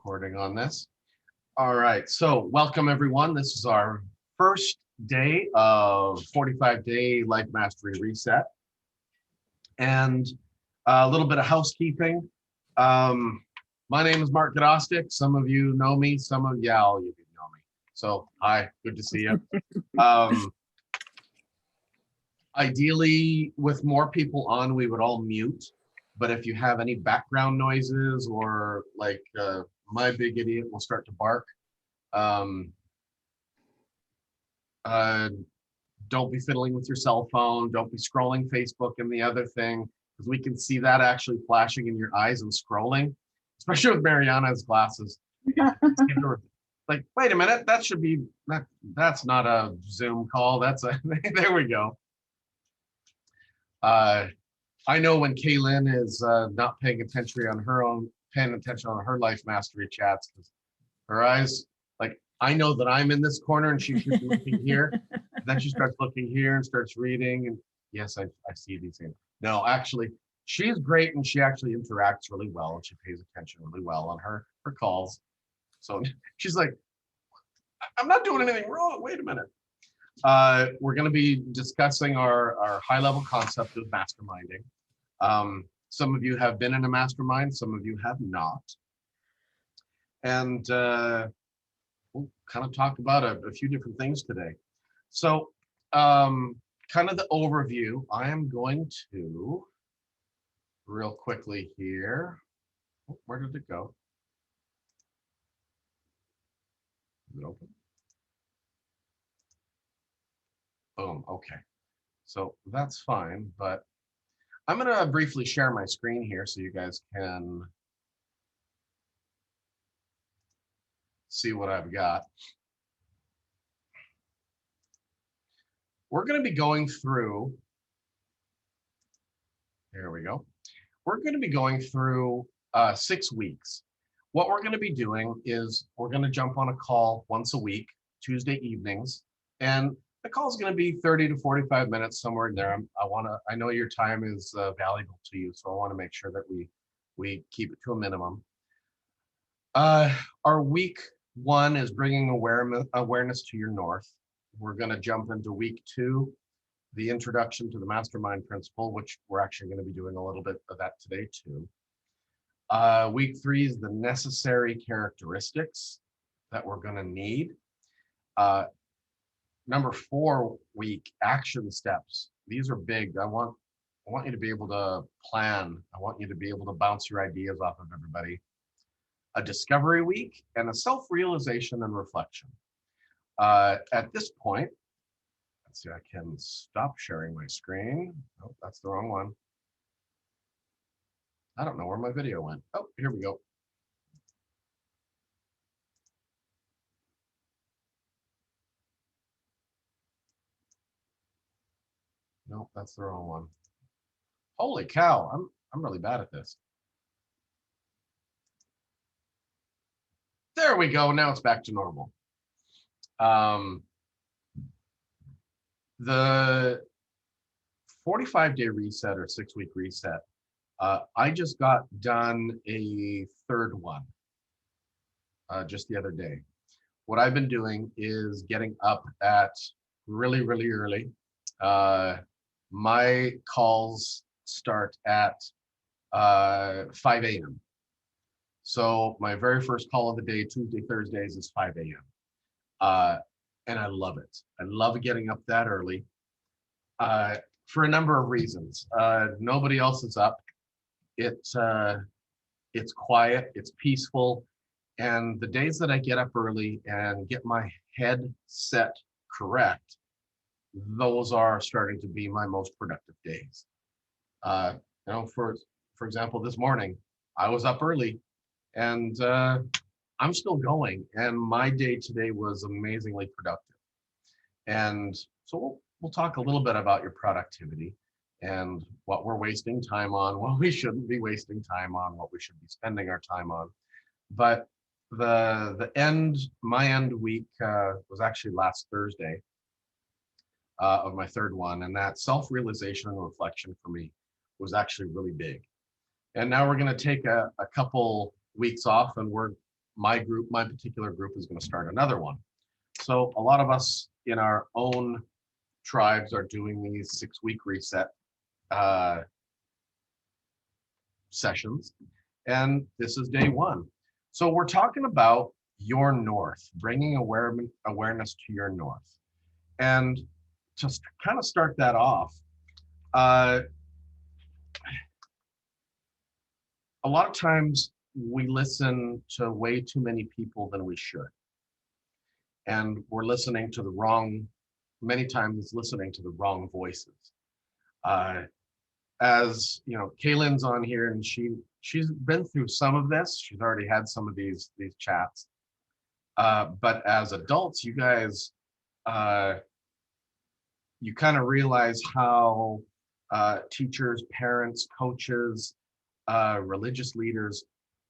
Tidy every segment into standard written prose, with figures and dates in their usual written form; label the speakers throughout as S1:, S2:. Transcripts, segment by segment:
S1: recording on this. All right, so welcome everyone. This is our first day of 45-day Life Mastery Reset. And a little bit of housekeeping. My name is Mark Godostic. Some of you know me, some of y'all you didn't know me. So hi, good to see you. Ideally, with more people on, we would all mute. But if you have any background noises or like my big idiot will start to bark, don't be fiddling with your cell phone. Don't be scrolling Facebook and the other thing, because we can see that actually flashing in your eyes and scrolling, especially with Mariana's glasses. Like, wait a minute, that should be, that's not a Zoom call. That's a, there we go. I know when Kaylin is not paying attention on her life mastery chats, because her eyes, like, I know that I'm in this corner and she should be looking here. Then she starts looking here and starts reading. And yes, I see these things. No, actually, she's great and she actually interacts really well and she pays attention really well on her calls. So she's like, I'm not doing anything wrong. Wait a minute. We're going to be discussing our high-level concept of masterminding. Some of you have been in a mastermind, some of you have not. And we'll kind of talk about a few different things today. So kind of the overview, I am going to, real quickly here, where did it go? Is it open? Boom, okay. So that's fine, but I'm gonna briefly share my screen here so you guys can see what I've got. We're gonna be going through, here we go. We're gonna be going through 6 weeks. What we're gonna be doing is we're gonna jump on a call once a week, Tuesday evenings, and the call is going to be 30 to 45 minutes, somewhere in there. I know your time is valuable to you, so I want to make sure that we keep it to a minimum. Our week 1 is bringing awareness to your north. We're going to jump into week 2, the introduction to the mastermind principle, which we're actually going to be doing a little bit of that today too. Week 3 is the necessary characteristics that we're going to need. Number 4 week, action steps. These are big. I want you to be able to plan. I want you to be able to bounce your ideas off of everybody. A discovery week and a self-realization and reflection. At this point, let's see, I can stop sharing my screen. Oh, that's the wrong one. I don't know where my video went. Oh, here we go. No, that's the wrong one. Holy cow, I'm really bad at this. There we go. Now it's back to normal. The 45-day reset or 6-week reset, I just got done a 3rd one just the other day. What I've been doing is getting up at really, really early. My calls start at 5 a.m. So my very first call of the day, Tuesday, Thursdays, is 5 a.m. And I love it. I love getting up that early for a number of reasons. Nobody else is up. It's quiet, it's peaceful. And the days that I get up early and get my head set correct, those are starting to be my most productive days. You know, for example, this morning, I was up early and I'm still going, and my day today was amazingly productive. And so we'll talk a little bit about your productivity and what we're wasting time on, what we shouldn't be wasting time on, what we should be spending our time on. But my end week was actually last Thursday of my 3rd one, and that self-realization and reflection for me was actually really big. And now we're going to take a couple weeks off, and we're my particular group is going to start another one. So a lot of us in our own tribes are doing these 6-week reset sessions. And this is day one. So we're talking about your north, bringing awareness to your north. And just kind of start that off, a lot of times we listen to way too many people than we should. And we're listening to the wrong, many times it's listening to the wrong voices. As you know, Kaylin's on here and she's been through some of this. She's already had some of these chats. But as adults, you guys, you kind of realize how teachers, parents, coaches, religious leaders,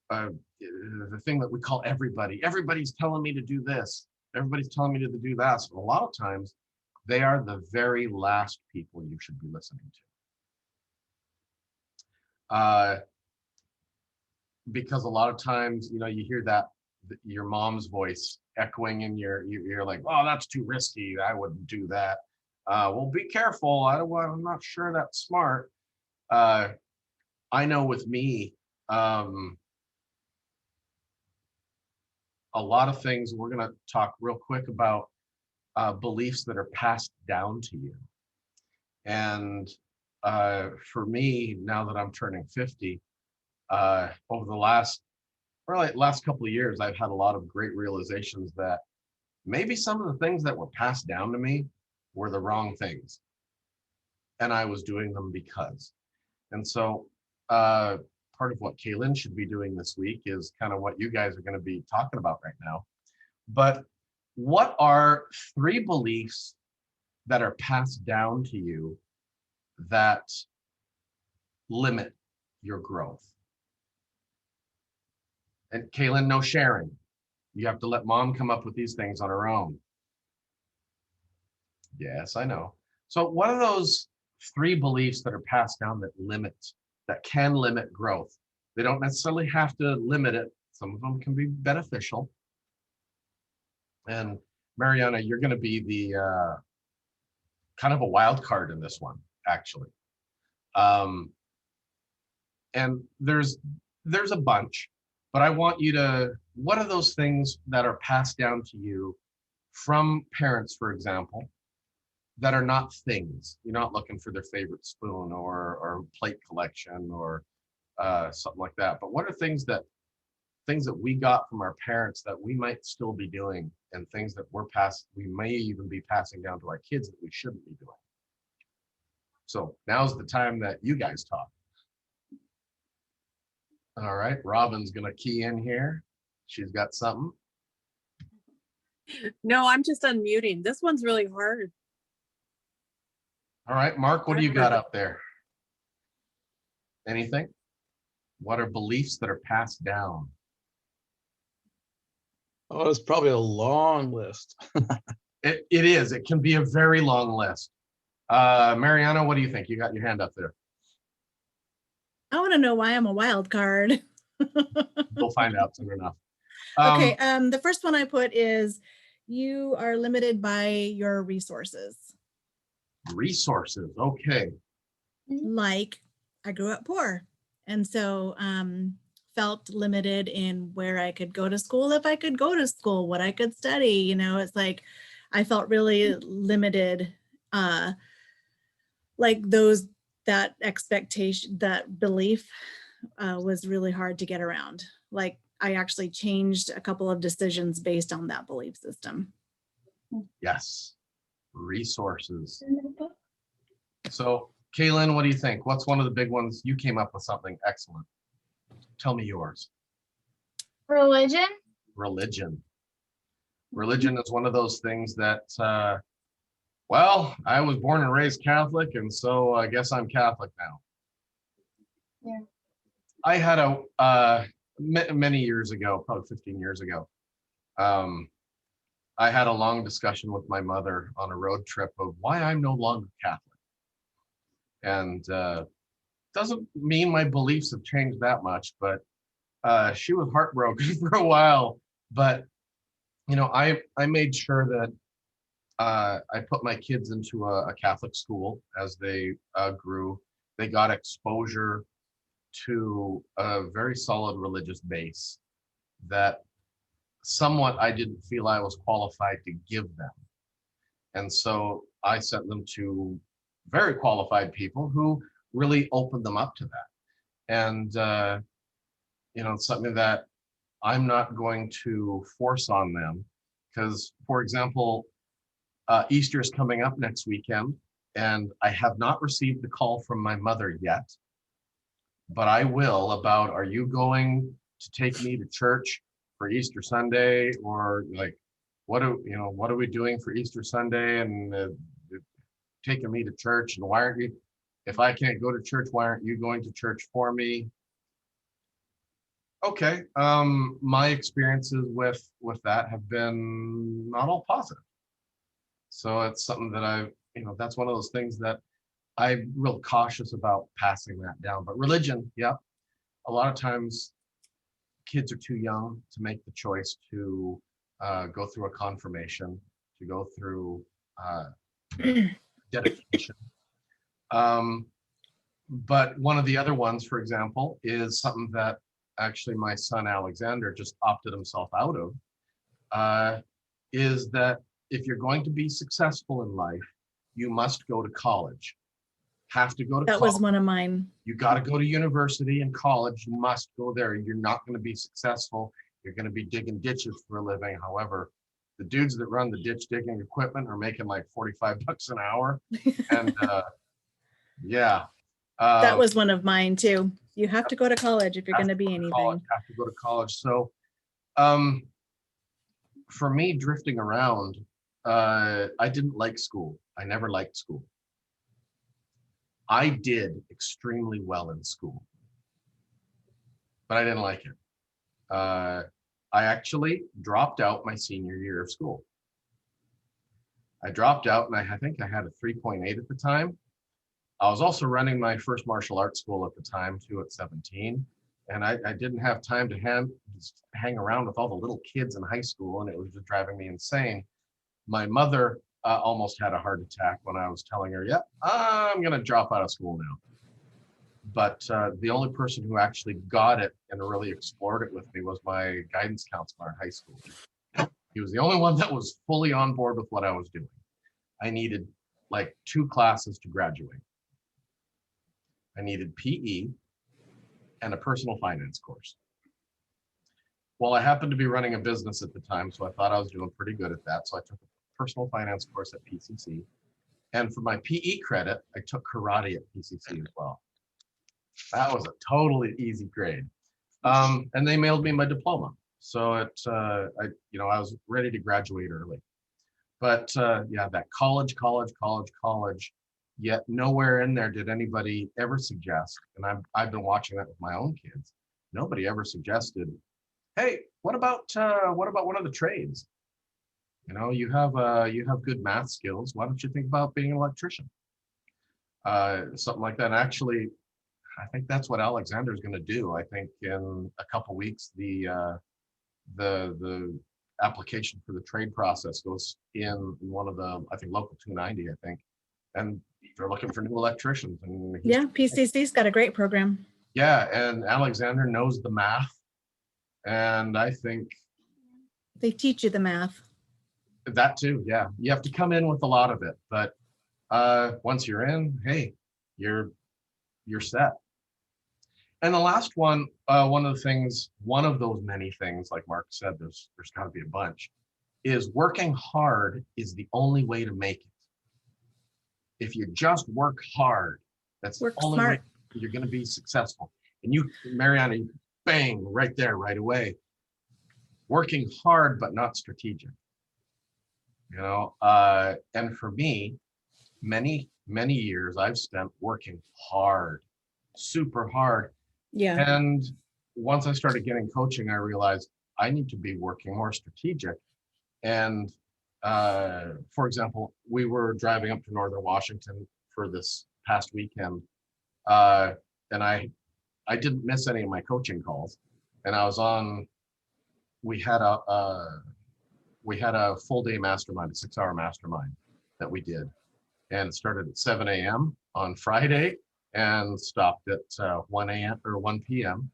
S1: the thing that we call everybody's telling me to do this, everybody's telling me to do that. So a lot of times they are the very last people you should be listening to. Because a lot of times, you know, you hear that your mom's voice echoing in your ear, like, oh, that's too risky, I wouldn't do that. Well, be careful, I'm not sure that's smart. I know with me, a lot of things, we're going to talk real quick about beliefs that are passed down to you. And for me, now that I'm turning 50, over the last couple of years, I've had a lot of great realizations that maybe some of the things that were passed down to me were the wrong things. And I was doing them because. And so part of what Kaylin should be doing this week is kind of what you guys are going to be talking about right now. But what are 3 beliefs that are passed down to you that limit your growth? And Kaylin, no sharing. You have to let mom come up with these things on her own. Yes, I know. So what are those 3 beliefs that are passed down that can limit growth? They don't necessarily have to limit it. Some of them can be beneficial. And Mariana, you're going to be the kind of a wild card in this one, actually. And there's a bunch, but I want you to, what are those things that are passed down to you from parents, for example, that are not things? You're not looking for their favorite spoon or plate collection or something like that. But what are things that we got from our parents that we might still be doing, and things that we may even be passing down to our kids that we shouldn't be doing? So now's the time that you guys talk. All right, Robin's gonna key in here. She's got something.
S2: No, I'm just unmuting. This one's really hard.
S1: All right, Mark, what do you got up there? Anything? What are beliefs that are passed down?
S3: Oh, it's probably a long list.
S1: It is. It can be a very long list. Mariana, what do you think? You got your hand up there.
S4: I want to know why I'm a wild card.
S1: We'll find out soon enough.
S4: Okay, the first one I put is you are limited by your resources.
S1: Resources, okay.
S4: Like I grew up poor, and so felt limited in where I could go to school, if I could go to school, what I could study. You know, it's like I felt really limited, like that expectation, that belief was really hard to get around. Like I actually changed a couple of decisions based on that belief system.
S1: Yes, resources. So Kaylin, what do you think? What's one of the big ones? You came up with something excellent. Tell me yours.
S5: Religion.
S1: Religion is one of those things that, well, I was born and raised Catholic, and so I guess I'm Catholic now.
S5: Yeah.
S1: I had many years ago, probably 15 years ago, I had a long discussion with my mother on a road trip of why I'm no longer Catholic. And doesn't mean my beliefs have changed that much, but she was heartbroken for a while, but I made sure that I put my kids into a Catholic school as they grew. They got exposure to a very solid religious base that somewhat I didn't feel I was qualified to give them. And so I sent them to very qualified people who really opened them up to that. And, it's something that I'm not going to force on them because, for example, Easter is coming up next weekend, and I have not received the call from my mother yet, but I will about, are you going to take me to church for Easter Sunday, or like, what are we doing for Easter Sunday, and taking me to church, and why aren't you, if I can't go to church, why aren't you going to church for me? Okay, my experiences with that have been not all positive. So it's something that that's one of those things that I'm real cautious about passing that down. But religion, yeah, a lot of times kids are too young to make the choice to go through a confirmation, to go through dedication. But one of the other ones, for example, is something that actually my son Alexander just opted himself out of, is that if you're going to be successful in life, you must go to college. Have to go to
S4: That
S1: college.
S4: was one of mine.
S1: You got to go to university and college. You must go there. You're not going to be successful. You're going to be digging ditches for a living. However, the dudes that run the ditch digging equipment are making like $45 an hour. And yeah.
S4: That was one of mine too. You have to go to college if you're going to be anything.
S1: Have to go to college. So for me, drifting around, I didn't like school. I never liked school. I did extremely well in school, but I didn't like it. I actually dropped out my senior year of school. I dropped out, and I think I had a 3.8 at the time. I was also running my first martial arts school at the time too, at 17. And I didn't have time to hang around with all the little kids in high school, and it was just driving me insane. My mother almost had a heart attack when I was telling her, yeah, I'm going to drop out of school now. But the only person who actually got it and really explored it with me was my guidance counselor in high school. He was the only one that was fully on board with what I was doing. I needed like 2 classes to graduate. I needed PE and a personal finance course. Well, I happened to be running a business at the time, so I thought I was doing pretty good at that. So I took a personal finance course at PCC. And for my PE credit, I took karate at PCC as well. That was a totally easy grade. And they mailed me my diploma. So I was ready to graduate early. But yeah, that college, yet nowhere in there did anybody ever suggest, and I've been watching that with my own kids, nobody ever suggested, hey, what about one of the trades? You have good math skills. Why don't you think about being an electrician? Something like that. And actually, I think that's what Alexander's going to do. I think in a couple weeks, the application for the trade process goes in one of the, I think, local 290, I think. And they're looking for new electricians. And
S4: Yeah, PCC's got a great program.
S1: Yeah, and Alexander knows the math. And I think
S4: they teach you the math.
S1: That too, yeah. You have to come in with a lot of it. But once you're in, hey, you're set. And the last one, one of those many things, like Mark said, there's got to be a bunch, is working hard is the only way to make it. If you just work hard, that's the only way you're going to be successful. And you, Mariana, you bang right there, right away. Working hard, but not strategic. And for me, many years I've spent working hard, super hard.
S4: Yeah.
S1: And once I started getting coaching, I realized I need to be working more strategic. And for example, we were driving up to Northern Washington for this past weekend, and I didn't miss any of my coaching calls. and I was on, we had a full day mastermind, a 6-hour mastermind that we did. And it started at 7 a.m. on Friday and stopped at 1 a.m. or 1 p.m.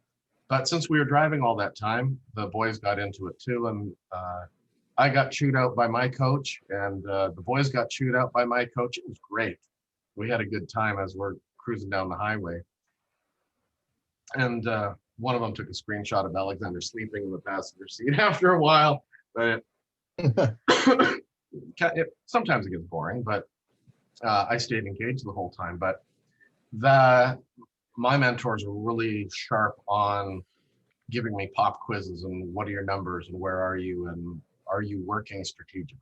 S1: But since we were driving all that time, the boys got into it too. And I got chewed out by my coach, and the boys got chewed out by my coach. It was great. We had a good time as we're cruising down the highway. And one of them took a screenshot of Alexander sleeping in the passenger seat after a while. But sometimes it gets boring, but I stayed engaged the whole time. But my mentors were really sharp on giving me pop quizzes and what are your numbers and where are you and are you working strategically?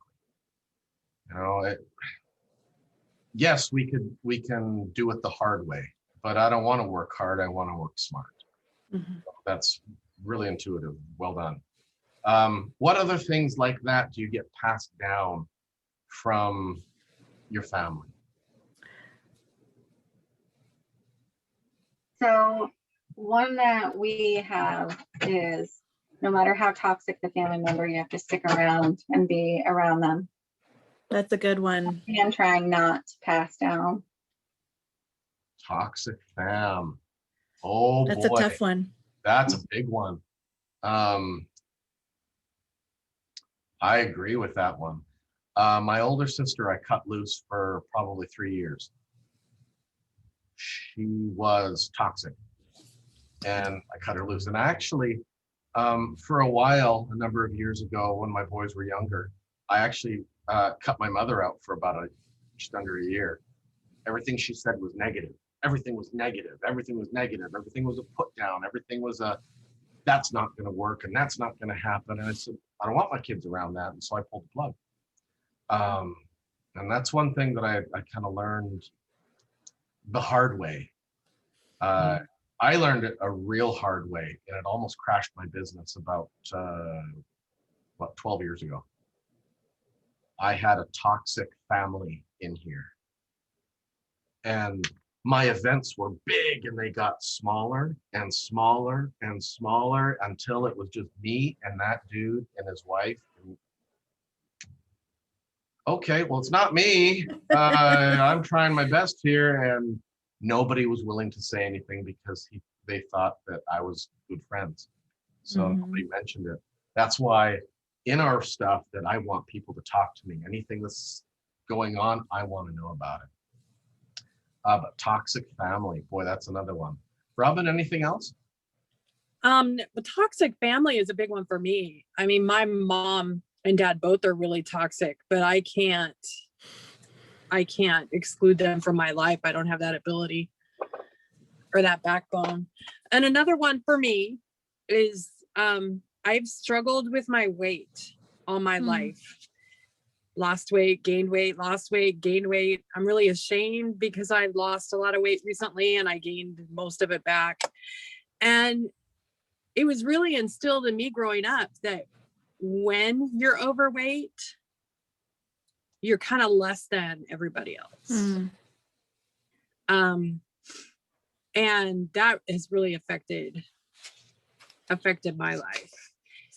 S1: Yes, we can do it the hard way, but I don't want to work hard. I want to work smart.
S2: Mhm.
S1: That's really intuitive. Well done. What other things like that do you get passed down from your family?
S5: So one that we have is no matter how toxic the family member, you have to stick around and be around them.
S4: That's a good one.
S5: And trying not to pass down.
S1: Toxic fam. Oh
S4: That's
S1: boy,
S4: a tough one.
S1: that's a big one. I agree with that one. My older sister, I cut loose for probably 3 years. She was toxic, and I cut her loose. And actually, for a while, a number of years ago, when my boys were younger, I actually cut my mother out for about just under a year. Everything she said was negative. Everything was negative. Everything was negative. Everything was a put down. Everything was that's not going to work and that's not going to happen. And I said, I don't want my kids around that. And so I pulled the plug. And that's one thing that I kind of learned the hard way. I learned it a real hard way, and it almost crashed my business about 12 years ago. I had a toxic family in here, and my events were big, and they got smaller and smaller and smaller until it was just me and that dude and his wife. Okay, well, it's not me. I'm trying my best here, and nobody was willing to say anything because they thought that I was good friends. So nobody mentioned it. That's why in our stuff that I want people to talk to me. Anything that's going on, I want to know about it. But toxic family, boy, that's another one. Robin, anything else?
S2: The toxic family is a big one for me. I mean, my mom and dad both are really toxic, but I can't exclude them from my life. I don't have that ability or that backbone. And another one for me is I've struggled with my weight all my life. Lost weight, gained weight, lost weight, gained weight. I'm really ashamed because I lost a lot of weight recently and I gained most of it back. And it was really instilled in me growing up that when you're overweight, you're kind of less than everybody else. And that has really affected my life.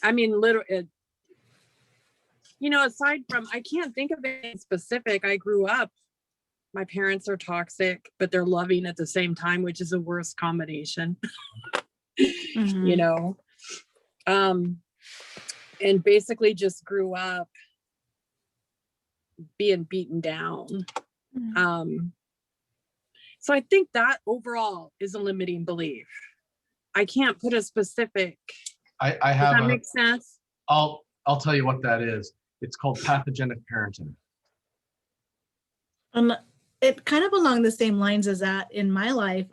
S2: I mean, literally, aside from, I can't think of anything specific. I grew up, my parents are toxic, but they're loving at the same time, which is the worst combination, and basically just grew up being beaten down. So I think that overall is a limiting belief. I can't put a specific.
S1: I have.
S2: Does that make sense?
S1: I'll tell you what that is. It's called pathogenic parenting.
S4: It kind of along the same lines as that in my life.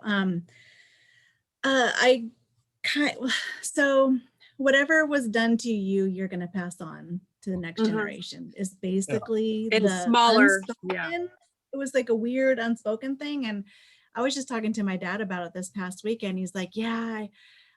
S4: So whatever was done to you, you're going to pass on to the next generation. Is basically
S2: it's
S4: the
S2: smaller.
S4: Unspoken. It was like a weird unspoken thing, and I was just talking to my dad about it this past weekend. He's like, "Yeah,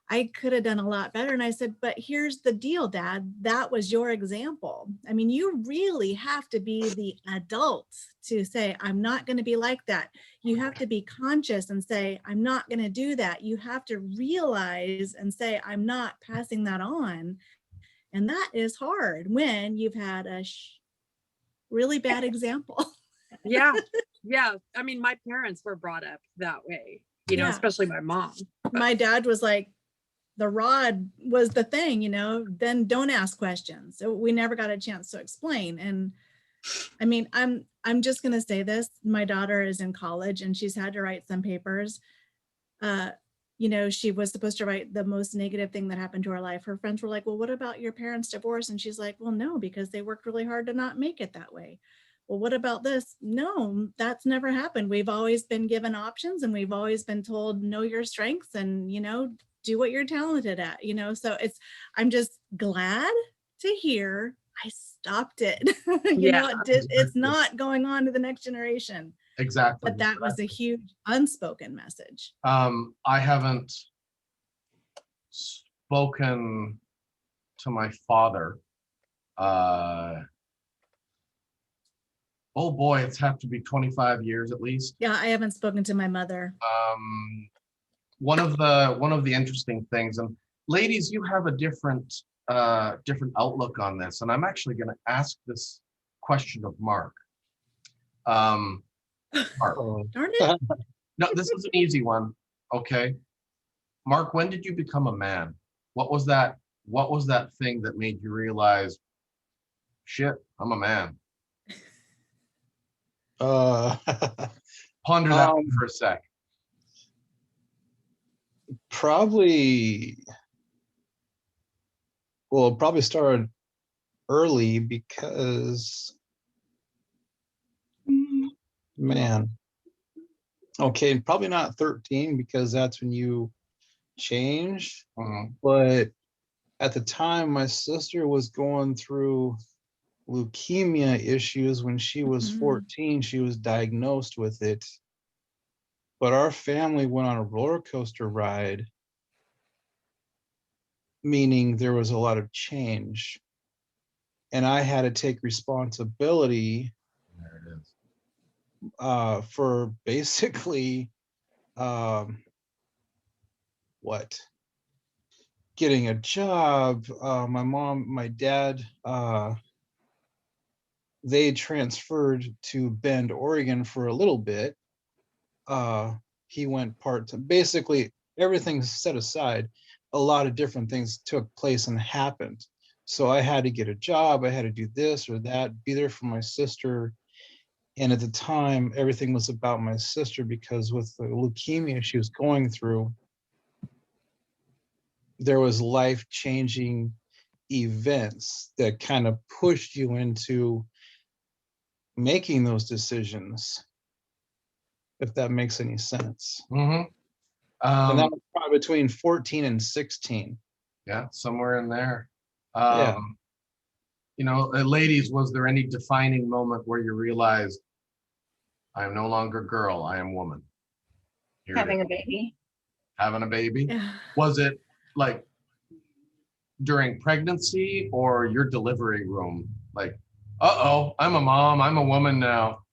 S4: I could have done a lot better. And I said, but here's the deal, Dad, that was your example. I mean, you really have to be the adult to say, I'm not going to be like that. You have to be conscious and say, I'm not going to do that. You have to realize and say, I'm not passing that on. And that is hard when you've had a really bad example.
S2: Yeah. Yeah. I mean, my parents were brought up that way, you know,
S4: Yeah.
S2: especially my mom.
S4: My dad was like, the rod was the thing, you know, then don't ask questions. So we never got a chance to explain. And I mean, I'm just going to say this. My daughter is in college and she's had to write some papers. You know, she was supposed to write the most negative thing that happened to her life. Her friends were like, well, what about your parents' divorce? And she's like, well, no, because they worked really hard to not make it that way. Well, what about this? No, that's never happened. We've always been given options and we've always been told, know your strengths and, you know, do what you're talented at, you know? So I'm just glad to hear I stopped it. You know, it's not going on to the next generation.
S1: Exactly.
S4: But that was a huge unspoken message.
S1: I haven't spoken to my father. Oh boy, it's have to be 25 years at least.
S4: Yeah, I haven't spoken to my mother.
S1: One of the interesting things, and ladies, you have a different outlook on this, and I'm actually going to ask this question of Mark. Mark.
S4: Darn it.
S1: No, this is an easy one. Okay. Mark, when did you become a man? What was that thing that made you realize, shit, I'm a man? Ponder that one for a sec.
S3: Probably started early because, man, okay, probably not 13 because that's when you change. But at the time, my sister was going through leukemia issues. When she was 14, she was diagnosed with it. But our family went on a roller coaster ride, meaning there was a lot of change. And I had to take responsibility for basically getting a job. My mom, my dad, they transferred to Bend, Oregon for a little bit. He went part-time. Basically, everything's set aside. A lot of different things took place and happened. So I had to get a job. I had to do this or that, be there for my sister. And at the time, everything was about my sister because with the leukemia she was going through, there was life-changing events that kind of pushed you into making those decisions, if that makes any sense. And that was probably between 14 and 16.
S1: Yeah, somewhere in there.
S3: Yeah.
S1: You know, ladies, was there any defining moment where you realized, I am no longer girl, I am woman?
S5: Having a baby.
S1: Having a baby?
S4: Yeah.
S1: Was it like during pregnancy or your delivery room? Like, uh-oh, I'm a mom, I'm a woman now.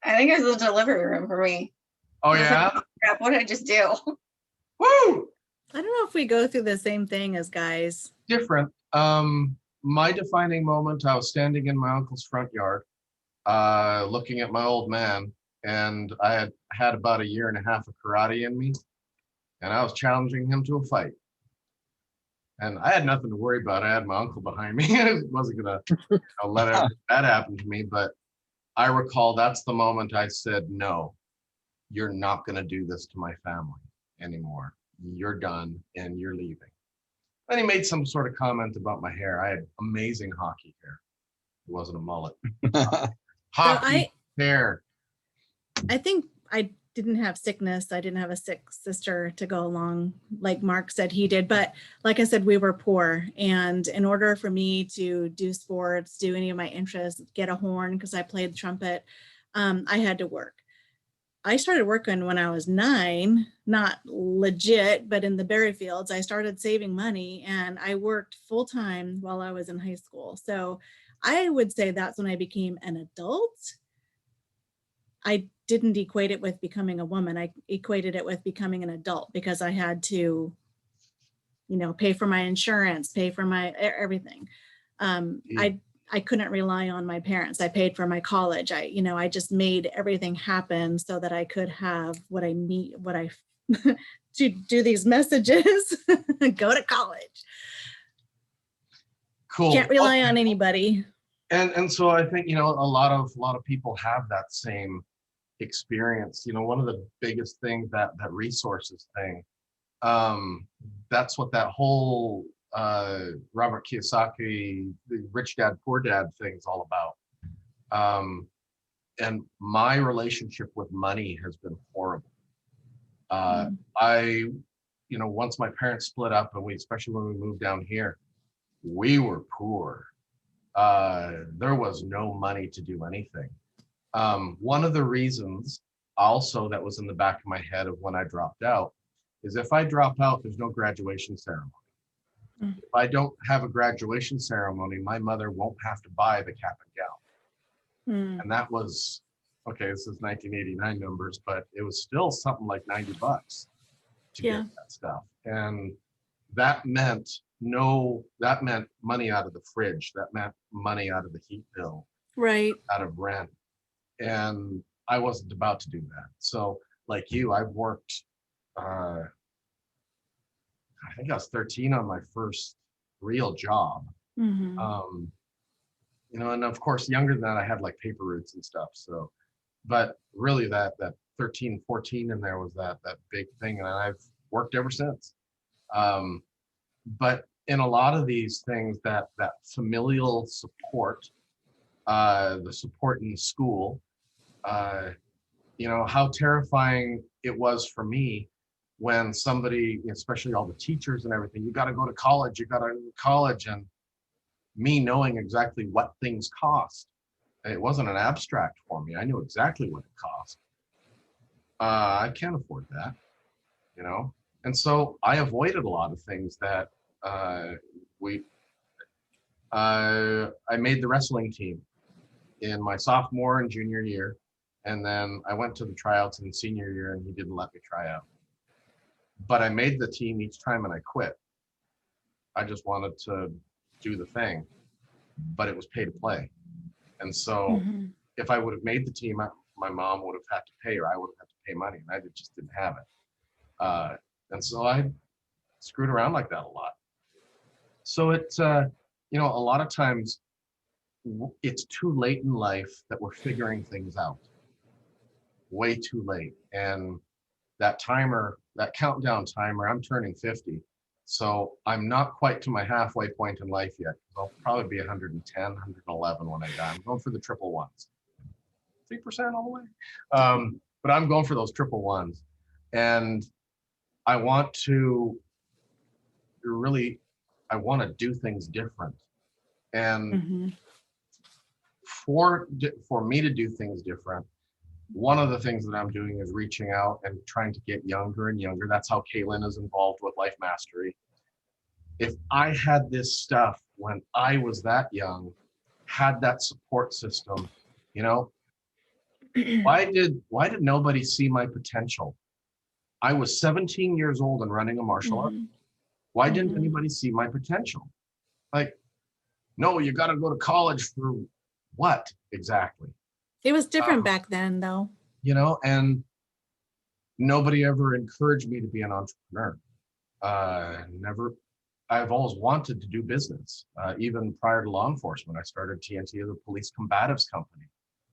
S5: I think it was the delivery room for me.
S1: Oh yeah?
S5: Crap, what did I just do?
S1: Woo!
S4: I don't know if we go through the same thing as guys.
S1: Different. My defining moment, I was standing in my uncle's front yard, looking at my old man, and I had about 1.5 years of karate in me, and I was challenging him to a fight. And I had nothing to worry about. I had my uncle behind me. I wasn't gonna let that happen to me, but I recall that's the moment I said, no, you're not gonna do this to my family anymore. You're done and you're leaving. Then he made some sort of comment about my hair. I had amazing hockey hair. It wasn't a mullet. Hockey hair.
S4: I think I didn't have sickness. I didn't have a sick sister to go along, like Mark said he did. But like I said, we were poor. And in order for me to do sports, do any of my interests, get a horn, because I played trumpet, I had to work. I started working when I was 9, not legit, but in the berry fields. I started saving money and I worked full time while I was in high school. So I would say that's when I became an adult. I didn't equate it with becoming a woman. I equated it with becoming an adult because I had to, pay for my insurance, pay for my everything. I couldn't rely on my parents. I paid for my college. I just made everything happen so that I could have what I need, to do these messages, go to college.
S1: Cool.
S4: Can't rely on anybody.
S1: And so I think, a lot of people have that same experience. One of the biggest things, that resources thing, that's what that whole Robert Kiyosaki, the Rich Dad Poor Dad thing is all about. And my relationship with money has been horrible. Once my parents split up, and especially when we moved down here, we were poor. There was no money to do anything. One of the reasons also that was in the back of my head of when I dropped out is if I drop out, there's no graduation ceremony. If I don't have a graduation ceremony, my mother won't have to buy the cap and gown. And that was, okay, this is 1989 numbers, but it was still something like $90 to get that stuff. And that meant money out of the fridge. That meant money out of the heat bill,
S4: right?
S1: Out of rent. And I wasn't about to do that. So like you, I've worked, I think I was 13 on my first real job. And of course, younger than that, I had like paper routes and stuff. So, but really that 13, 14 in there was that big thing. And I've worked ever since. But in a lot of these things, that familial support, the support in school, how terrifying it was for me when somebody, especially all the teachers and everything, you got to go to college, and me knowing exactly what things cost. It wasn't an abstract for me. I knew exactly what it cost. I can't afford that, And so I avoided a lot of things that I made the wrestling team in my sophomore and junior year. And then I went to the tryouts in senior year and he didn't let me try out. But I made the team each time and I quit. I just wanted to do the thing, but it was pay to play. And so if I would have made the team, my mom would have had to pay, or I would have had to pay money, and I just didn't have it. And so I screwed around like that a lot. So it's, a lot of times it's too late in life that we're figuring things out. Way too late. And that countdown timer, I'm turning 50. So I'm not quite to my halfway point in life yet. I'll probably be 110, 111 when I die. I'm going for the triple ones. 3% all the way. But I'm going for those triple ones. And I want to do things different. And for me to do things different, one of the things that I'm doing is reaching out and trying to get younger and younger. That's how Kaylin is involved with Life Mastery. If I had this stuff when I was that young, had that support system, why did nobody see my potential? I was 17 years old and running a martial art. Why didn't anybody see my potential? Like, no, you got to go to college for what exactly?
S4: It was different back then, though.
S1: And nobody ever encouraged me to be an entrepreneur. I've always wanted to do business. Even prior to law enforcement, I started TNT, the Police Combatives Company.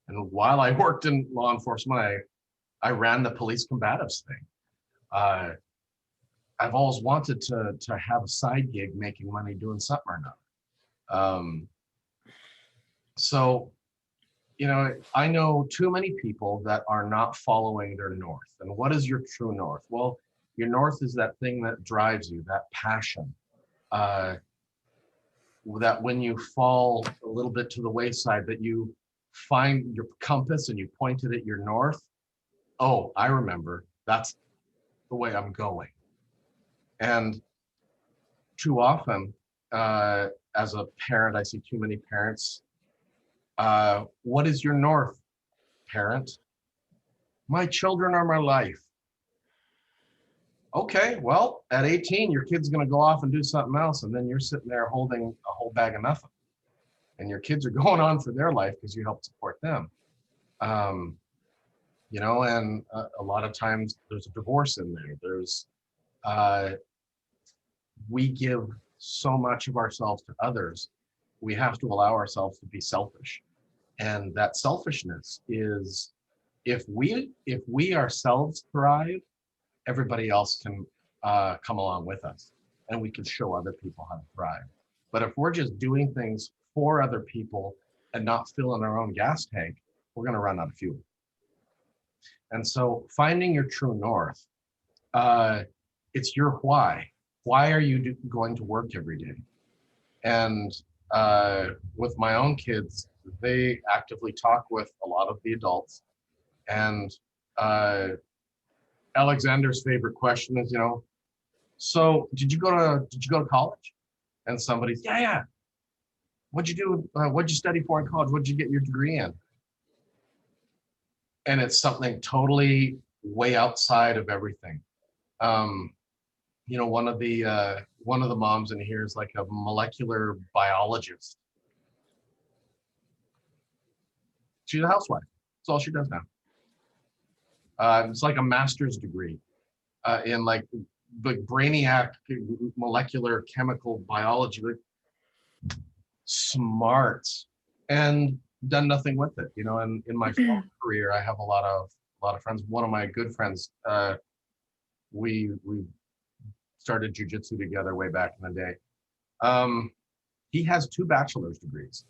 S1: And while I worked in law enforcement, I ran the Police Combatives thing. I've always wanted to have a side gig making money doing something or another. So, I know too many people that are not following their north. And what is your true north? Well, your north is that thing that drives you, that passion. That when you fall a little bit to the wayside, that you find your compass and you point it at your north oh, I remember, that's the way I'm going. And too often, as a parent, I see too many parents. What is your north, parent? My children are my life. Okay, well, at 18, your kid's going to go off and do something else, and then you're sitting there holding a whole bag of nothing. And your kids are going on for their life because you helped support them. You know, and a lot of times there's a divorce in there. There's, we give so much of ourselves to others. We have to allow ourselves to be selfish. And that selfishness is, if we ourselves thrive, everybody else can come along with us, and we can show other people how to thrive. But if we're just doing things for other people and not filling our own gas tank, we're going to run out of fuel. And so finding your true north, it's your why. Why are you going to work every day? And with my own kids, they actively talk with a lot of the adults. And Alexander's favorite question is, you know, so did you go to college? And somebody's, yeah. What'd you do? What'd you study for in college? What'd you get your degree in? And it's something totally way outside of everything. You know, one of the moms in here is like a molecular biologist. She's a housewife. That's all she does now. It's like a master's degree in like brainiac molecular chemical biology. Smart, and done nothing with it, you know. And in my film career, I have a lot of friends. One of my good friends, we started jujitsu together way back in the day. He has 2 bachelor's degrees.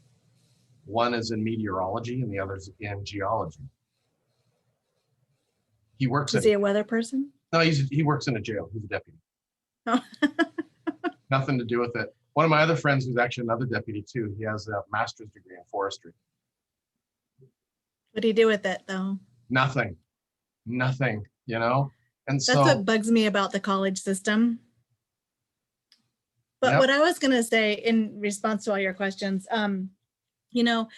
S1: One is in meteorology and the other's in geology. He works.
S4: Is he a weather person?
S1: No, he works in a jail. He's a deputy.
S4: Oh.
S1: Nothing to do with it. One of my other friends, who's actually another deputy too, he has a master's degree in forestry.
S4: What do you do with it though?
S1: Nothing, you know? And
S4: That's
S1: so
S4: what bugs me about the college system. But
S1: Yep.
S4: what I was going to say in response to all your questions, you know,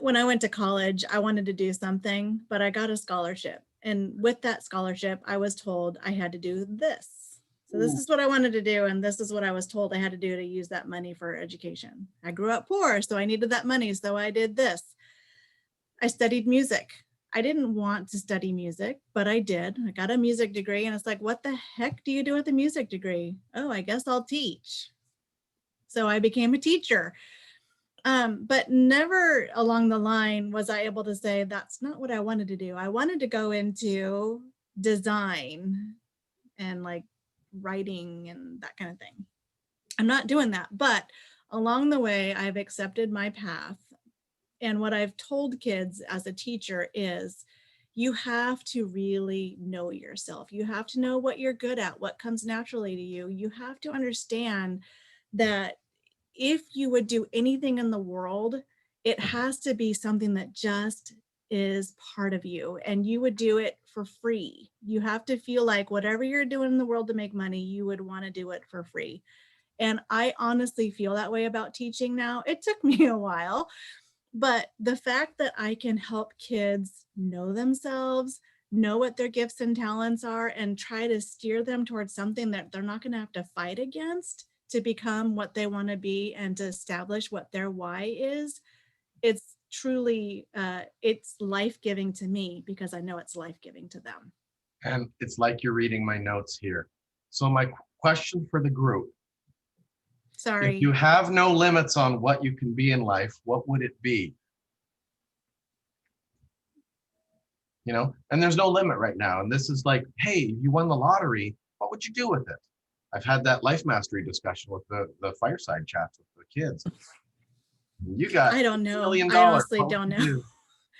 S4: when I went to college, I wanted to do something, but I got a scholarship. And with that scholarship, I was told I had to do this. So this is what I wanted to do. And this is what I was told I had to do to use that money for education. I grew up poor, so I needed that money. So I did this. I studied music. I didn't want to study music, but I did. I got a music degree, and it's like, what the heck do you do with a music degree? Oh, I guess I'll teach. So I became a teacher. But never along the line was I able to say, that's not what I wanted to do. I wanted to go into design and like writing and that kind of thing. I'm not doing that, but along the way, I've accepted my path. And what I've told kids as a teacher is you have to really know yourself. You have to know what you're good at, what comes naturally to you. You have to understand that if you would do anything in the world, it has to be something that just is part of you, and you would do it for free. You have to feel like whatever you're doing in the world to make money, you would want to do it for free. And I honestly feel that way about teaching now. It took me a while, but the fact that I can help kids know themselves, know what their gifts and talents are, and try to steer them towards something that they're not going to have to fight against to become what they want to be and to establish what their why is, it's truly, it's life-giving to me because I know it's life-giving to them.
S1: And it's like you're reading my notes here. So my question for the group,
S4: Sorry.
S1: if you have no limits on what you can be in life, what would it be? You know, and there's no limit right now. And this is like, hey, you won the lottery. What would you do with it? I've had that life mastery discussion with the fireside chats with the kids. You got
S4: I don't know.
S1: $1 million.
S4: I honestly
S1: What
S4: don't
S1: would
S4: know.
S1: you do?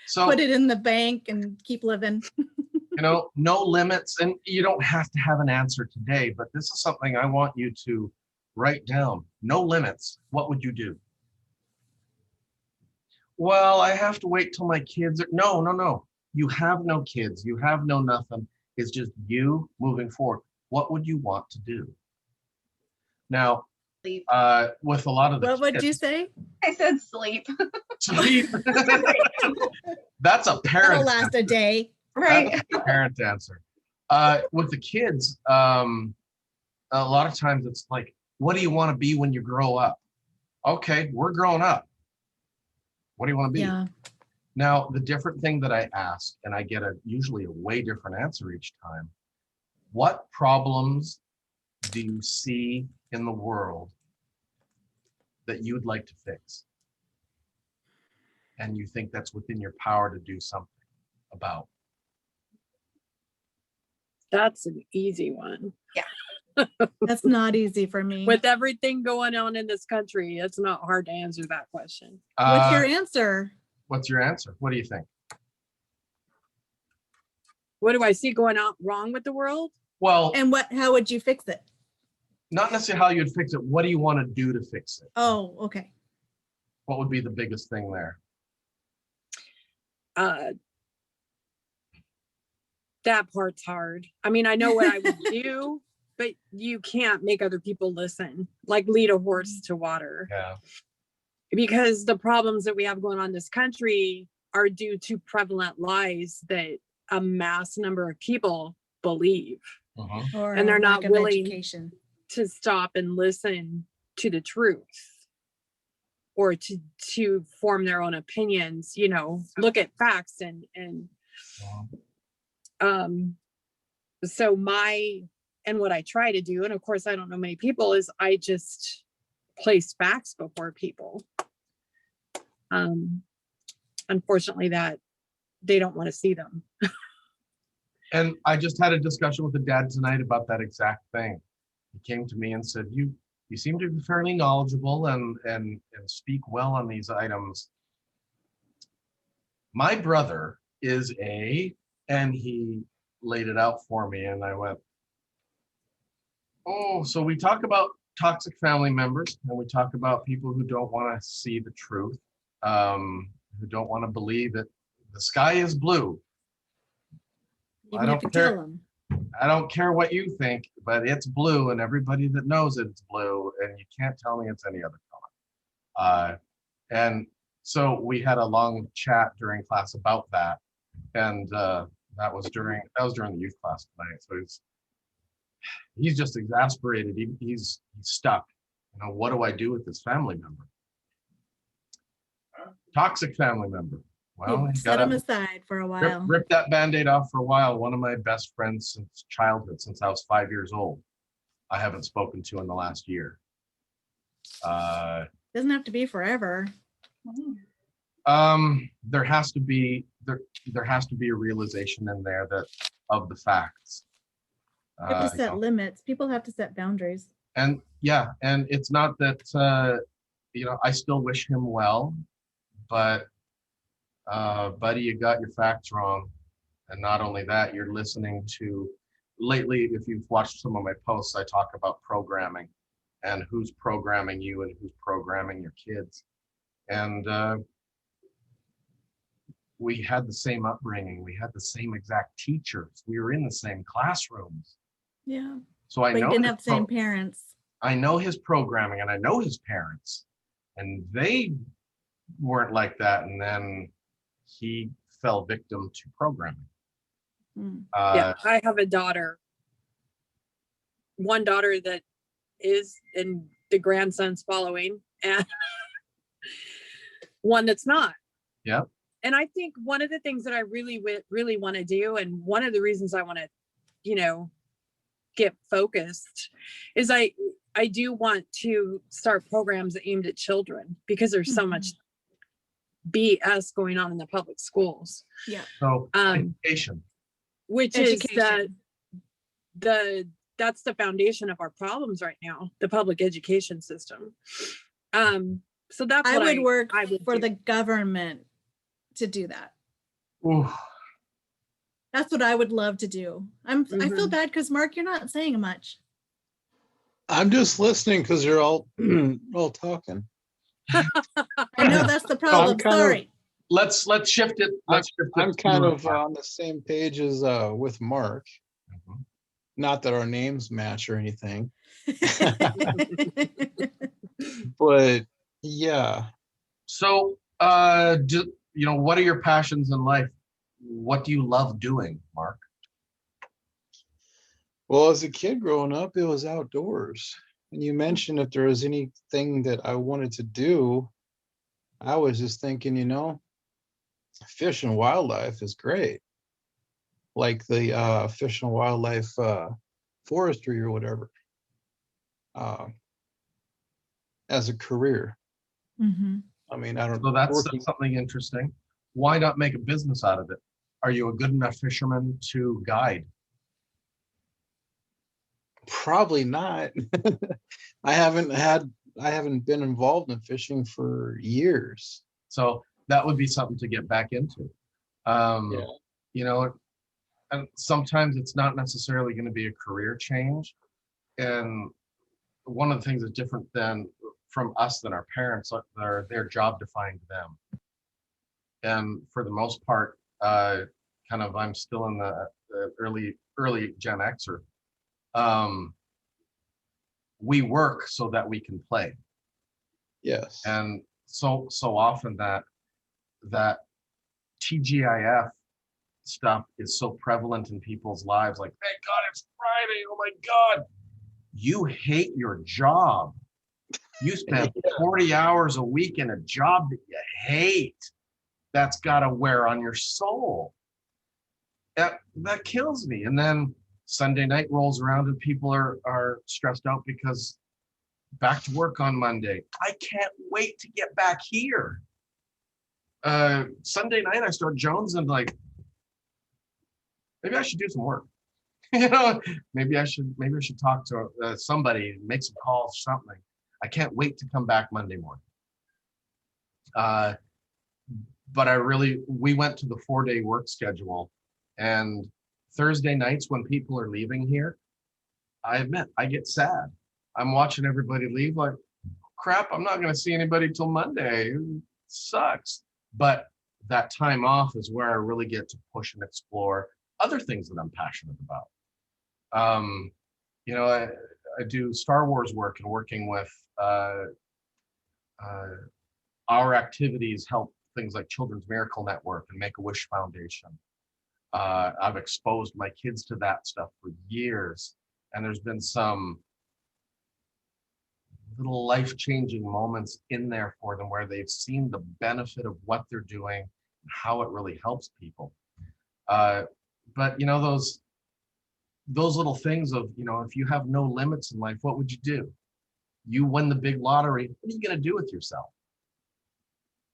S1: So
S4: Put it in the bank and keep living.
S1: you know, no limits, and you don't have to have an answer today, but this is something I want you to write down. No limits. What would you do? Well, I have to wait till my kids are, no. you have no kids, you have no nothing. It's just you moving forward. What would you want to do? Now,
S5: Sleep.
S1: with a lot of the
S4: What would you
S1: kids,
S4: say?
S5: I said sleep.
S1: sleep. That's a
S4: That'll
S1: parent.
S4: last a day.
S5: Right.
S1: That's a parent answer. With the kids, a lot of times it's like, what do you want to be when you grow up? Okay, we're grown up. What do you want to be?
S4: Yeah.
S1: Now, the different thing that I ask, and I get usually a way different answer each time. What problems do you see in the world that you'd like to fix? And you think that's within your power to do something about?
S2: That's an easy one.
S4: That's not easy for me.
S2: With everything going on in this country, it's not hard to answer that question.
S4: What's your answer?
S1: What's your answer? What do you think?
S2: What do I see going on wrong with the world?
S1: Well,
S4: And how would you fix it?
S1: not necessarily how you'd fix it. What do you want to do to fix it?
S4: Oh, okay.
S1: What would be the biggest thing there?
S2: That part's hard. I mean, I know what I would do, but you can't make other people listen, like lead a horse to water.
S1: Yeah.
S2: Because the problems that we have going on in this country are due to prevalent lies that a mass number of people believe,
S4: Or
S2: And they're
S4: a
S2: not
S4: lack of
S2: willing-
S4: education.
S2: to stop and listen to the truth, or to form their own opinions, look at facts and so what I try to do, and of course I don't know many people, is I just place facts before people. Unfortunately, that they don't want to see them.
S1: And I just had a discussion with the dad tonight about that exact thing. He came to me and said, you seem to be fairly knowledgeable and speak well on these items. My brother is and he laid it out for me, and I went, oh, so we talk about toxic family members, and we talk about people who don't want to see the truth, who don't want to believe that the sky is blue.
S4: Even
S1: don't
S4: if you
S1: care.
S4: tell them.
S1: I don't care what you think, but it's blue, and everybody that knows it's blue, and you can't tell me it's any other color. And so we had a long chat during class about that, and that was during the youth class tonight. So he's just exasperated. He's stuck. What do I do with this family member? Toxic family member. Well, you
S4: Set them
S1: gotta
S4: aside for a while.
S1: rip that Band-Aid off for a while. One of my best friends since childhood, since I was 5 years old, I haven't spoken to in the last year.
S4: Doesn't have to be forever.
S1: There has to be a realization in there of the facts.
S4: You have to set limits. People have to set boundaries.
S1: And yeah, and it's not that I still wish him well, but buddy, you got your facts wrong. And not only that, you're listening to, lately, if you've watched some of my posts, I talk about programming and who's programming you and who's programming your kids. And we had the same upbringing. We had the same exact teachers. We were in the same classrooms.
S4: Yeah.
S1: So I
S4: But you
S1: know
S4: didn't have the same parents.
S1: I know his programming, and I know his parents, and they weren't like that. And then he fell victim to programming.
S2: Yeah, I have a daughter. One daughter that is in the grandson's following, and one that's not.
S1: Yeah.
S2: And I think one of the things that I really want to do, and one of the reasons I want to, get focused, is I do want to start programs aimed at children, because there's so much BS going on in the public schools.
S4: Yeah.
S1: So education.
S2: Which
S4: Education.
S2: is that's the foundation of our problems right now, the public education system. So that's
S4: I
S2: what
S4: would work for
S2: do.
S4: the government to do that.
S1: Ooh.
S4: That's what I would love to do. I feel bad because Mark, you're not saying much.
S3: I'm just listening because you're all talking.
S4: I know that's the problem.
S3: kinda-
S4: Sorry.
S1: let's shift it. Let's shift it.
S3: I'm kind
S1: to-
S3: of on the same page as with Mark.
S1: Mhm.
S3: Not that our names match or anything, but yeah.
S1: So, what are your passions in life? What do you love doing, Mark?
S3: Well, as a kid growing up, it was outdoors. And you mentioned if there was anything that I wanted to do, I was just thinking, fish and wildlife is great. Like the fish and wildlife forestry or whatever, uh, as a career.
S4: Mhm.
S3: I mean, I don't
S1: So that's
S3: working
S1: something interesting. Why not make a business out of it? Are you a good enough fisherman to guide?
S3: probably not. I haven't been involved in fishing for years.
S1: So that would be something to get back into. Um,
S3: Yeah.
S1: you know, and sometimes it's not necessarily going to be a career change. And one of the things that's different than from us than our parents, their job defined them. And for the most part, kind of I'm still in the early Gen Xer. Um, we work so that we can play.
S3: Yes.
S1: And so often that TGIF stuff is so prevalent in people's lives, like, thank God it's Friday, oh my God. You hate your job. You spend 40 hours a week in a job that you hate. That's gotta wear on your soul. That kills me. And then Sunday night rolls around and people are stressed out because back to work on Monday. I can't wait to get back here. Sunday night I start jonesing, like, maybe I should do some work. Maybe I should talk to somebody, make some calls, something. I can't wait to come back Monday morning. But we went to the 4-day work schedule, and Thursday nights when people are leaving here, I admit I get sad. I'm watching everybody leave, like, crap, I'm not going to see anybody till Monday. It sucks. But that time off is where I really get to push and explore other things that I'm passionate about. I do Star Wars work, and working with our activities help things like Children's Miracle Network and Make-A-Wish Foundation. I've exposed my kids to that stuff for years, and there's been some little life-changing moments in there for them where they've seen the benefit of what they're doing and how it really helps people. But those little things of, if you have no limits in life, what would you do? You win the big lottery, what are you going to do with yourself?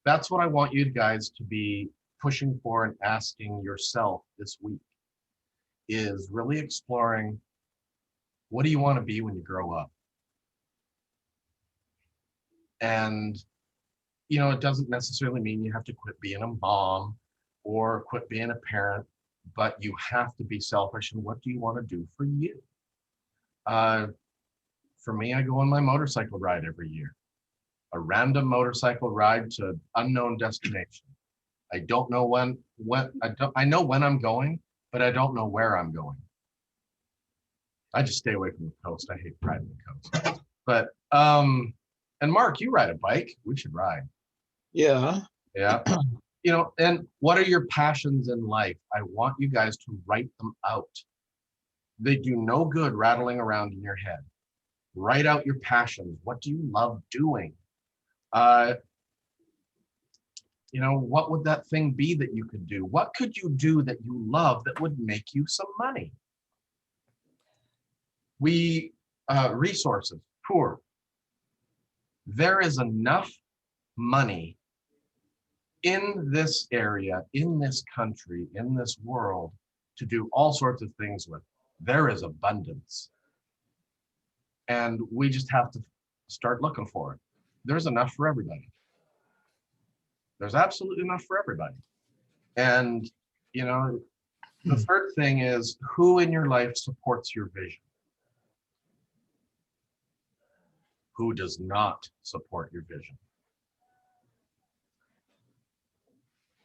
S1: That's what I want you guys to be pushing for and asking yourself this week, is really exploring, what do you want to be when you grow up? And, it doesn't necessarily mean you have to quit being a mom or quit being a parent, but you have to be selfish. And what do you want to do for you? For me, I go on my motorcycle ride every year, a random motorcycle ride to unknown destination. I don't know I know when I'm going, but I don't know where I'm going. I just stay away from the coast. I hate riding the coast. But and Mark, you ride a bike. We should ride.
S3: Yeah.
S1: Yeah. And what are your passions in life? I want you guys to write them out. They do no good rattling around in your head. Write out your passions. What do you love doing? What would that thing be that you could do? What could you do that you love that would make you some money? Resources, poor. There is enough money in this area, in this country, in this world, to do all sorts of things with. There is abundance. And we just have to start looking for it. There's enough for everybody. There's absolutely enough for everybody. And, the third thing is, who in your life supports your vision? Who does not support your vision?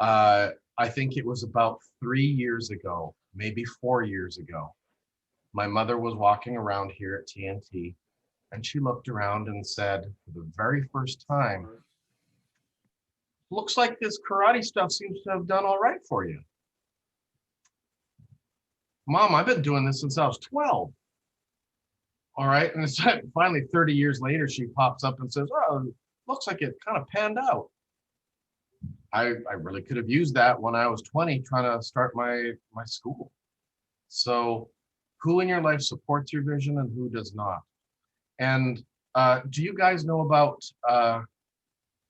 S1: I think it was about 3 years ago, maybe 4 years ago. My mother was walking around here at TNT, and she looked around and said, for the very first time, looks like this karate stuff seems to have done all right for you. Mom, I've been doing this since I was 12. All right. And it's finally 30 years later, she pops up and says, oh, looks like it kind of panned out. I really could have used that when I was 20 trying to start my school. So who in your life supports your vision and who does not? And do you guys know about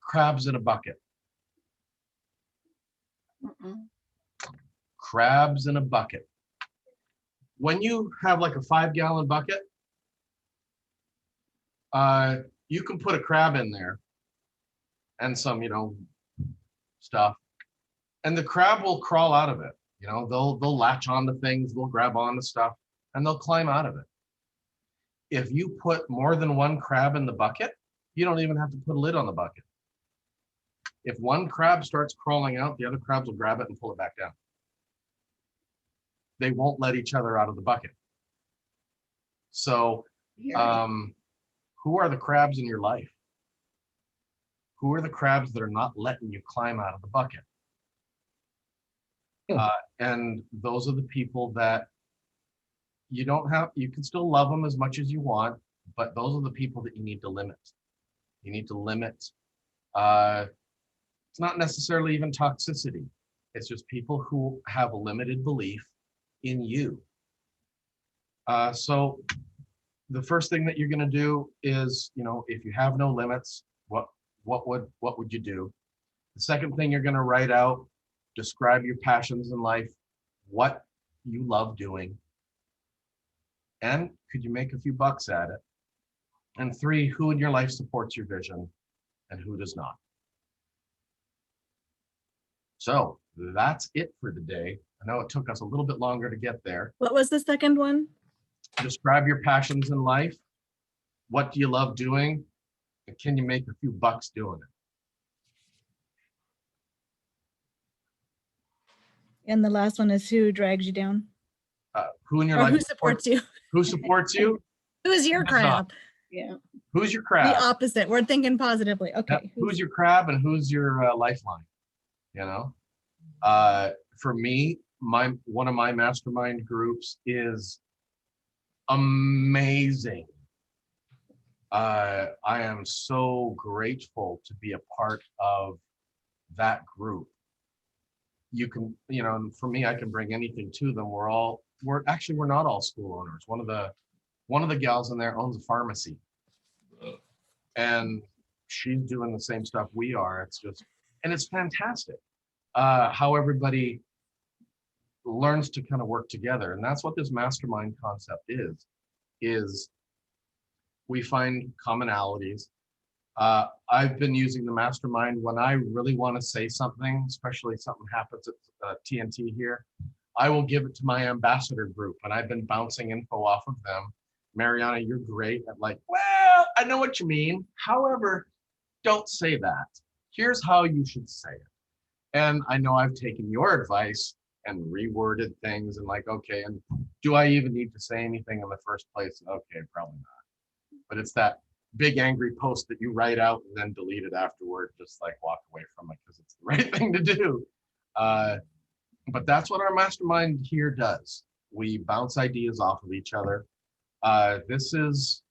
S1: crabs in a bucket?
S5: Mm-mm.
S1: Crabs in a bucket. When you have like a 5-gallon bucket, you can put a crab in there and some, stuff, and the crab will crawl out of it. They'll latch onto things, they'll grab onto stuff, and they'll climb out of it. If you put more than one crab in the bucket, you don't even have to put a lid on the bucket. If one crab starts crawling out, the other crabs will grab it and pull it back down. They won't let each other out of the bucket. So, who are the crabs in your life? Who are the crabs that are not letting you climb out of the bucket? And those are the people that you can still love them as much as you want, but those are the people that you need to limit. You need to limit. It's not necessarily even toxicity. It's just people who have a limited belief in you. So the first thing that you're going to do is, if you have no limits, what would you do? The second thing you're going to write out, describe your passions in life, what you love doing, and could you make a few bucks at it? And 3, who in your life supports your vision and who does not? So that's it for the day. I know it took us a little bit longer to get there.
S4: What was the second one?
S1: Describe your passions in life. What do you love doing? And can you make a few bucks doing it?
S4: And the last one is who drags you down?
S1: Who in your
S4: Or
S1: life
S4: who supports you?
S1: Who supports you?
S4: Who's your
S1: Who does not?
S4: crab?
S5: Yeah.
S1: Who's your crab?
S4: The opposite. We're thinking positively.
S1: Yep.
S4: Okay.
S1: Who's your crab and who's your lifeline? For me, one of my mastermind groups is amazing. I am so grateful to be a part of that group. You can, and for me, I can bring anything to them. We're not all school owners. One of the gals in there owns a pharmacy, and she's doing the same stuff we are. It's fantastic how everybody learns to kind of work together. And that's what this mastermind concept is we find commonalities. I've been using the mastermind when I really want to say something, especially something happens at TNT here. I will give it to my ambassador group, and I've been bouncing info off of them. Mariana, you're great at well, I know what you mean. However, don't say that. Here's how you should say it. And I know I've taken your advice and reworded things and okay, and do I even need to say anything in the first place? Okay, probably not. But it's that big angry post that you write out and then delete it afterward, just walk away from it because it's the right thing to do. But that's what our mastermind here does. We bounce ideas off of each other. This is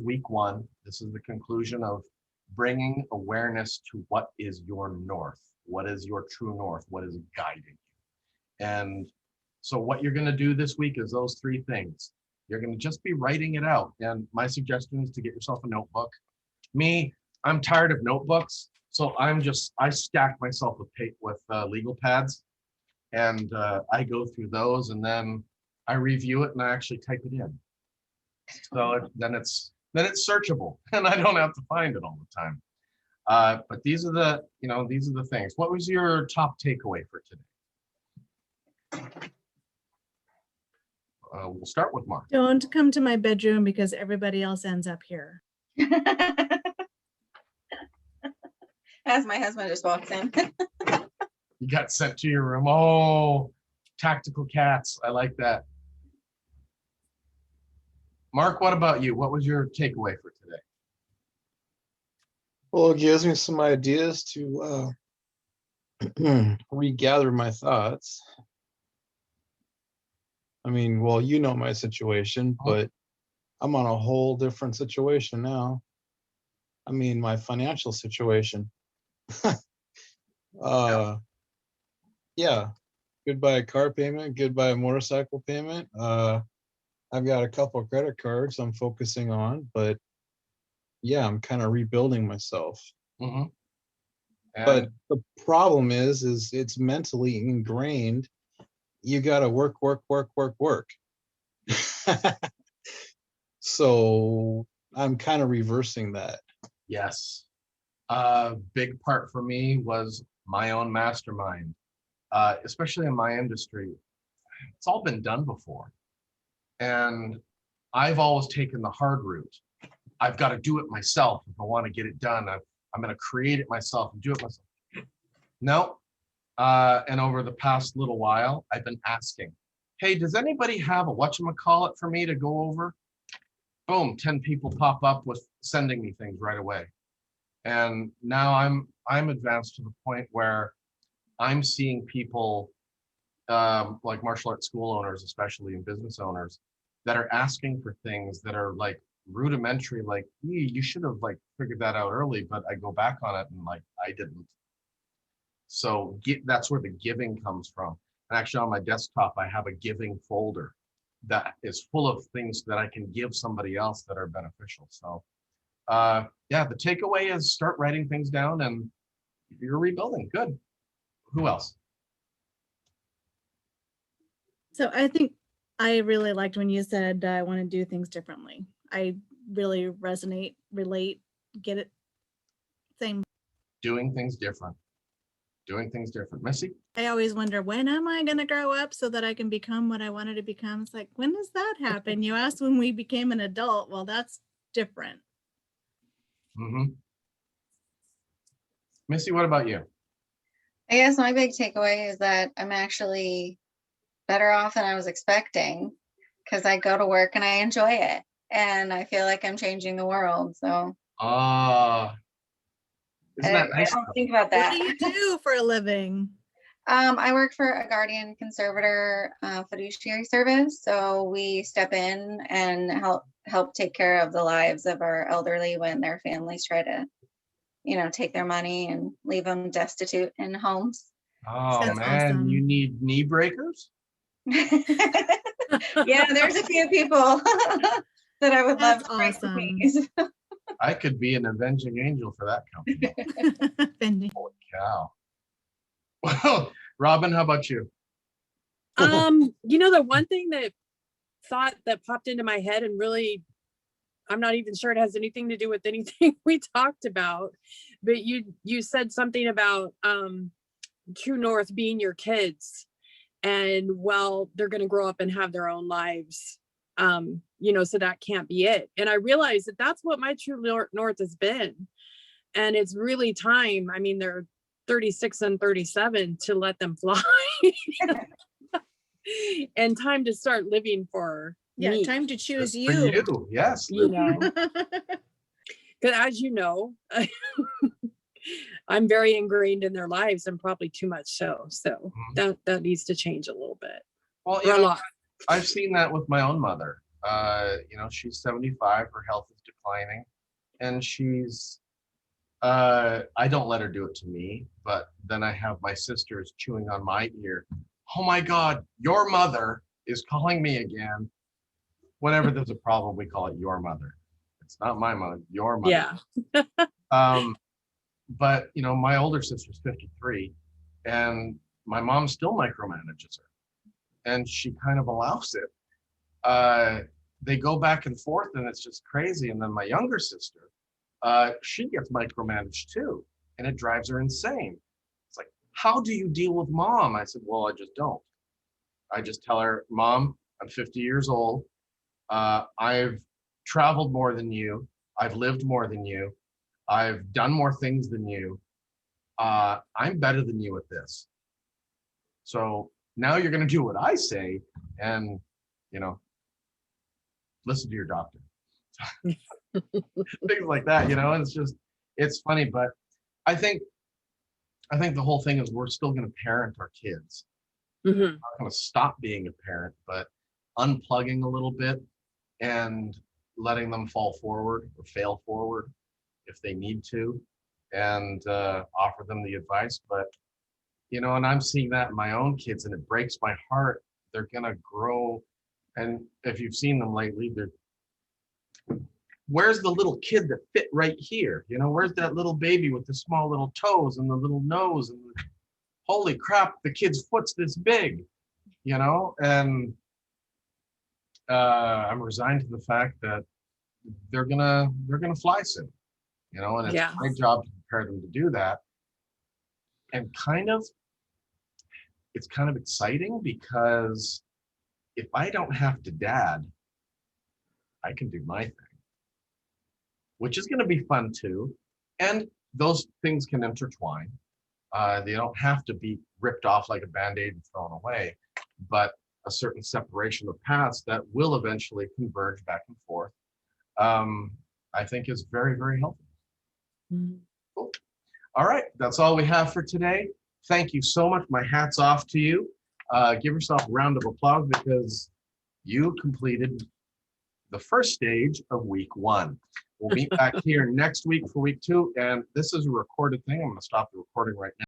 S1: week 1. This is the conclusion of bringing awareness to what is your north. What is your true north? What is guiding you? And so what you're going to do this week is those 3 things. You're going to just be writing it out. And my suggestion is to get yourself a notebook. I'm tired of notebooks. So I stack myself with legal pads, and I go through those, and then I review it and I actually type it in. So then it's searchable, and I don't have to find it all the time. But these are the things. What was your top takeaway for today? We'll start with Mark.
S4: Don't come to my bedroom because everybody else ends up here.
S5: As my husband just walks in.
S1: You got sent to your room. Oh, tactical cats. I like that. Mark, what about you? What was your takeaway for today?
S3: Well, it gives me some ideas to regather my thoughts. I mean, well, you know my situation, but I'm on a whole different situation now. I mean, my financial situation. Yeah, goodbye car payment, goodbye motorcycle payment. I've got a couple of credit cards I'm focusing on, but yeah, I'm kind of rebuilding myself.
S1: Mm-hmm.
S3: But the problem is it's mentally ingrained. You got to work, work, work, work, work. So I'm kind of reversing that.
S1: Yes. A big part for me was my own mastermind, especially in my industry. It's all been done before. And I've always taken the hard route. I've got to do it myself if I want to get it done. I'm going to create it myself and do it myself. No. And over the past little while, I've been asking, hey, does anybody have a whatchamacallit for me to go over? Boom, 10 people pop up with sending me things right away. And now I'm advanced to the point where I'm seeing people like martial arts school owners, especially and business owners, that are asking for things that are like rudimentary, like you should have like figured that out early, but I go back on it and like I didn't. So that's where the giving comes from. And actually on my desktop, I have a giving folder that is full of things that I can give somebody else that are beneficial. So yeah, the takeaway is start writing things down and you're rebuilding. Good. Who else?
S4: So I think I really liked when you said I want to do things differently. I really relate, get it. Same.
S1: Doing things different. Doing things different. Missy?
S4: I always wonder, when am I going to grow up so that I can become what I wanted to become? It's like, when does that happen? You asked when we became an adult. Well, that's different.
S1: Mm-hmm. Missy, what about you?
S5: I guess my big takeaway is that I'm actually better off than I was expecting because I go to work and I enjoy it and I feel like I'm changing the world. So
S1: Isn't that
S5: I
S1: nice?
S5: don't think about
S4: What
S5: that.
S4: do you do for a living?
S5: I work for a guardian conservator fiduciary service. So we step in and help take care of the lives of our elderly when their families try to, take their money and leave them destitute in homes.
S1: Oh
S4: That's
S1: man,
S4: awesome.
S1: you need knee breakers?
S5: Yeah, there's a few people that I would love
S4: That's
S5: to break the
S4: awesome.
S5: knees.
S1: I could be an avenging angel for that company.
S4: Fendi.
S1: Holy cow. Well, Robin, how about you?
S2: The one thing that popped into my head, and really I'm not even sure it has anything to do with anything we talked about, but you said something about true north being your kids, and well, they're going to grow up and have their own lives, so that can't be it. And I realized that that's what my true north has been, and it's really time. I mean, they're 36 and 37 to let them fly. And time to start living for me.
S4: Time to choose
S1: For
S4: you.
S1: you, yes.
S2: Because as you know, I'm very ingrained in their lives and probably too much so. So that needs to change a little bit.
S1: Well,
S2: or a lot.
S1: I've seen that with my own mother. She's 75, her health is declining, and she's I don't let her do it to me, but then I have my sisters chewing on my ear. Oh my God, your mother is calling me again. Whenever there's a problem, we call it your mother. It's not my mother, your mother.
S2: Yeah.
S1: But my older sister's 53, and my mom still micromanages her, and she kind of allows it. They go back and forth, and it's just crazy. And then my younger sister, she gets micromanaged too, and it drives her insane. It's like, how do you deal with mom? I said, well, I just don't. I just tell her, Mom, I'm 50 years old. I've traveled more than you. I've lived more than you. I've done more things than you. I'm better than you at this. So now you're going to do what I say and, listen to your doctor. Things like that, and it's funny, but I think the whole thing is we're still going to parent our kids.
S2: Mhm.
S1: We're not going to stop being a parent, but unplugging a little bit and letting them fall forward or fail forward if they need to, and offer them the advice. But and I'm seeing that in my own kids, and it breaks my heart. They're gonna grow, and if you've seen them lately, where's the little kid that fit right here? Where's that little baby with the small little toes and the little nose, and holy crap, the kid's foot's this big, and I'm resigned to the fact that they're gonna fly soon, and it's
S2: Yeah.
S1: my job to prepare them to do that. And it's kind of exciting because if I don't have to dad, I can do my thing, which is going to be fun too. And those things can intertwine. They don't have to be ripped off like a Band-Aid and thrown away, but a certain separation of paths that will eventually converge back and forth, I think is very, very helpful.
S2: Mhm.
S1: Cool. All right, that's all we have for today. Thank you so much. My hat's off to you. Give yourself a round of applause because you completed the first stage of week 1. We'll meet back here next week for week 2. And this is a recorded thing. I'm going to stop the recording right now.